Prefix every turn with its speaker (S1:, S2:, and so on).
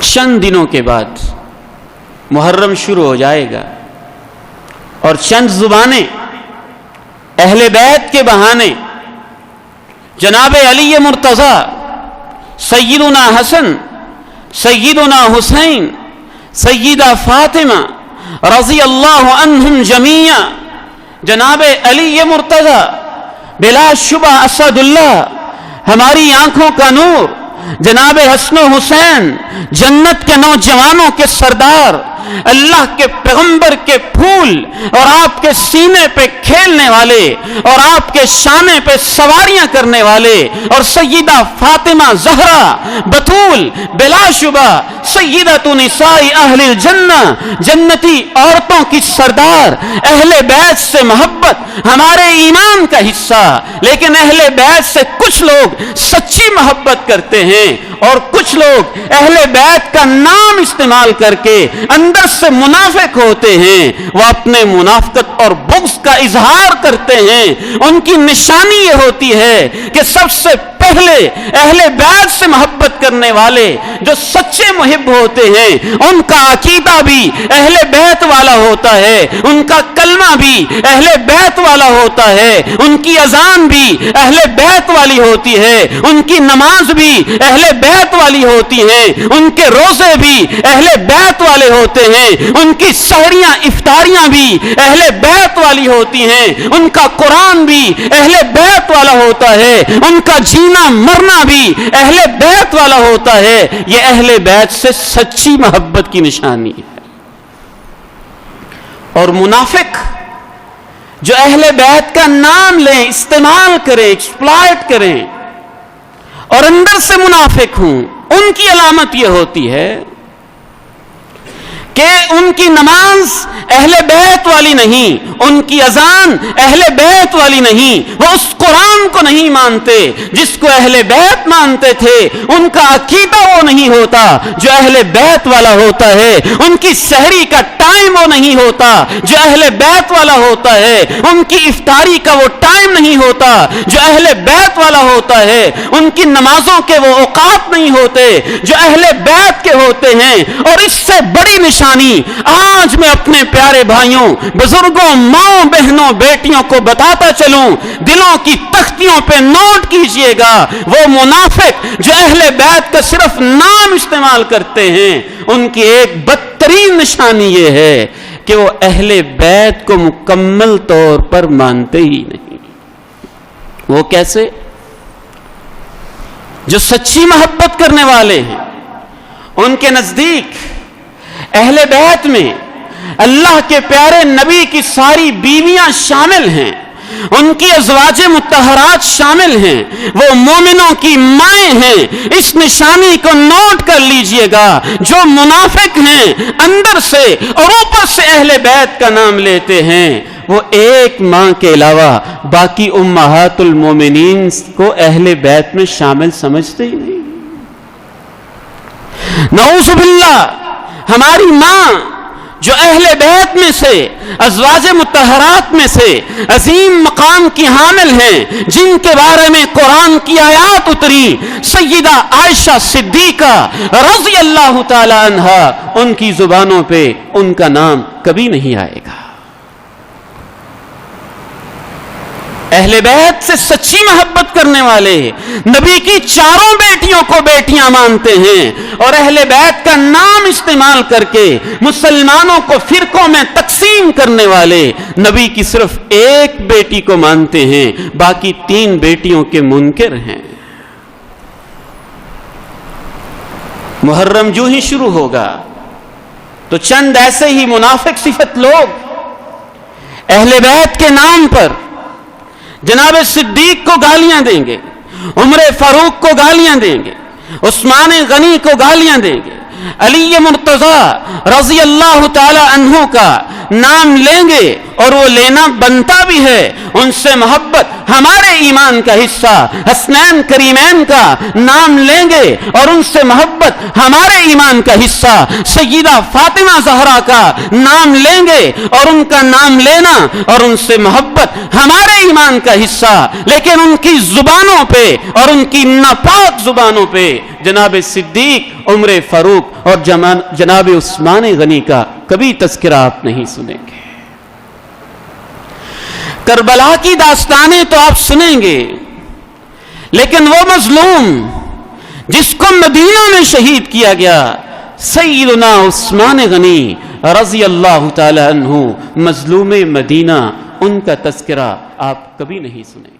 S1: چند دنوں کے بعد محرم شروع ہو جائے گا اور چند زبانیں اہل بیت کے بہانے جناب علی مرتضی، سیدنا حسن، سیدنا حسین، سیدہ فاطمہ رضی اللہ عنہم جمیعا، جناب علی مرتضی بلا شبہ اسد اللہ، ہماری آنکھوں کا نور، جناب حسن و حسین جنت کے نوجوانوں کے سردار، اللہ کے پیغمبر کے پھول اور آپ کے سینے پہ کھیلنے والے اور آپ کے شانے پہ سواریاں کرنے والے، اور سیدہ فاطمہ زہرا بطول بلا شبہ سیدۃ نساء اہل الجنہ، جنتی عورتوں کی سردار، اہل بیت سے محبت ہمارے ایمان کا حصہ، لیکن اہل بیت سے کچھ لوگ سچی محبت کرتے ہیں اور کچھ لوگ اہل بیت کا نام استعمال کر کے اندر سے منافق ہوتے ہیں، وہ اپنے منافقت اور بغض کا اظہار کرتے ہیں۔ ان کی نشانی یہ ہوتی ہے کہ سب سے پہلے اہل بیت سے محبت کرنے والے جو سچے محب ہوتے ہیں ان کا عقیدہ بھی اہل بیت والا ہوتا ہے، ان کا کلمہ بھی اہل بیت والا ہوتا ہے، ان کی اذان بھی اہل بیت والی ہوتی ہے، ان کی نماز بھی اہل بیت والی ہوتی ہے، ان کے روزے بھی اہل بیت والے ہوتے ہیں، ان کی سحریاں افطاریاں بھی اہل بیت والی ہوتی ہیں، ان کا قرآن بھی اہل بیت والا ہوتا ہے، ان کا جینا مرنا بھی اہل بیت والا ہوتا ہے۔ یہ اہل بیت سے سچی محبت کی نشانی ہے۔ اور منافق جو اہل بیت کا نام لیں، استعمال کریں، ایکسپلائٹ کریں اور اندر سے منافق ہوں، ان کی علامت یہ ہوتی ہے کہ ان کی نماز اہل بیت والی نہیں، ان کی اذان اہل بیت والی نہیں، وہ اس قرآن کو نہیں مانتے جس کو اہل بیت مانتے تھے، ان کا عقیدہ وہ نہیں ہوتا جو اہل بیت والا ہوتا ہے، ان کی سحری کا ٹائم وہ نہیں ہوتا جو اہل بیت والا ہوتا ہے، ان کی افطاری کا وہ ٹائم نہیں ہوتا جو اہل بیت والا ہوتا ہے، ان کی نمازوں کے وہ اوقات نہیں ہوتے جو اہل بیت کے ہوتے ہیں۔ اور اس سے بڑی نشانی آج میں اپنے پیارے بھائیوں، بزرگوں، ماؤں، بہنوں، بیٹیوں کو بتاتا چلوں، دلوں کی تختیوں پہ نوٹ کیجئے گا، وہ منافق جو اہل بیت کا صرف نام استعمال کرتے ہیں، ان کی ایک بدترین نشانی یہ ہے کہ وہ اہل بیت کو مکمل طور پر مانتے ہی نہیں۔ وہ کیسے؟ جو سچی محبت کرنے والے ہیں، ان کے نزدیک اہل بیت میں اللہ کے پیارے نبی کی ساری بیویاں شامل ہیں، ان کی ازواج مطہرات شامل ہیں، وہ مومنوں کی مائیں ہیں۔ اس نشانی کو نوٹ کر لیجئے گا، جو منافق ہیں اندر سے اور اوپر سے اہل بیت کا نام لیتے ہیں، وہ ایک ماں کے علاوہ باقی امہات المومنین کو اہل بیت میں شامل سمجھتے ہی نہیں۔ نعوذ باللہ، ہماری ماں جو اہل بیت میں سے، ازواج مطہرات میں سے عظیم مقام کی حامل ہیں، جن کے بارے میں قرآن کی آیات اتری، سیدہ عائشہ صدیقہ رضی اللہ تعالی عنہا، ان کی زبانوں پہ ان کا نام کبھی نہیں آئے گا۔ اہل بیت سے سچی محبت کرنے والے نبی کی چاروں بیٹیوں کو بیٹیاں مانتے ہیں، اور اہل بیت کا نام استعمال کر کے مسلمانوں کو فرقوں میں تقسیم کرنے والے نبی کی صرف ایک بیٹی کو مانتے ہیں، باقی 3 بیٹیوں کے منکر ہیں۔ محرم جو ہی شروع ہوگا تو چند ایسے ہی منافق صفت لوگ اہل بیت کے نام پر جناب صدیق کو گالیاں دیں گے، عمر فاروق کو گالیاں دیں گے، عثمان غنی کو گالیاں دیں گے، علی مرتضی رضی اللہ تعالی عنہ کا نام لیں گے، اور وہ لینا بنتا بھی ہے، ان سے محبت ہمارے ایمان کا حصہ حسنین کریمین کا نام لیں گے اور ان سے محبت ہمارے ایمان کا حصہ سیدہ فاطمہ زہرا کا نام لیں گے اور ان کا نام لینا اور ان سے محبت ہمارے ایمان کا حصہ، لیکن ان کی زبانوں پہ اور ان کی ناپاک زبانوں پہ جناب صدیق، عمر فاروق اور جناب عثمان غنی کا کبھی تذکرہ آپ نہیں سنیں گے۔ کربلا کی داستانیں تو آپ سنیں گے، لیکن وہ مظلوم جس کو مدینہ میں شہید کیا گیا، سیدنا عثمان غنی رضی اللہ تعالی عنہ، مظلوم مدینہ، ان کا تذکرہ آپ کبھی نہیں سنیں گے۔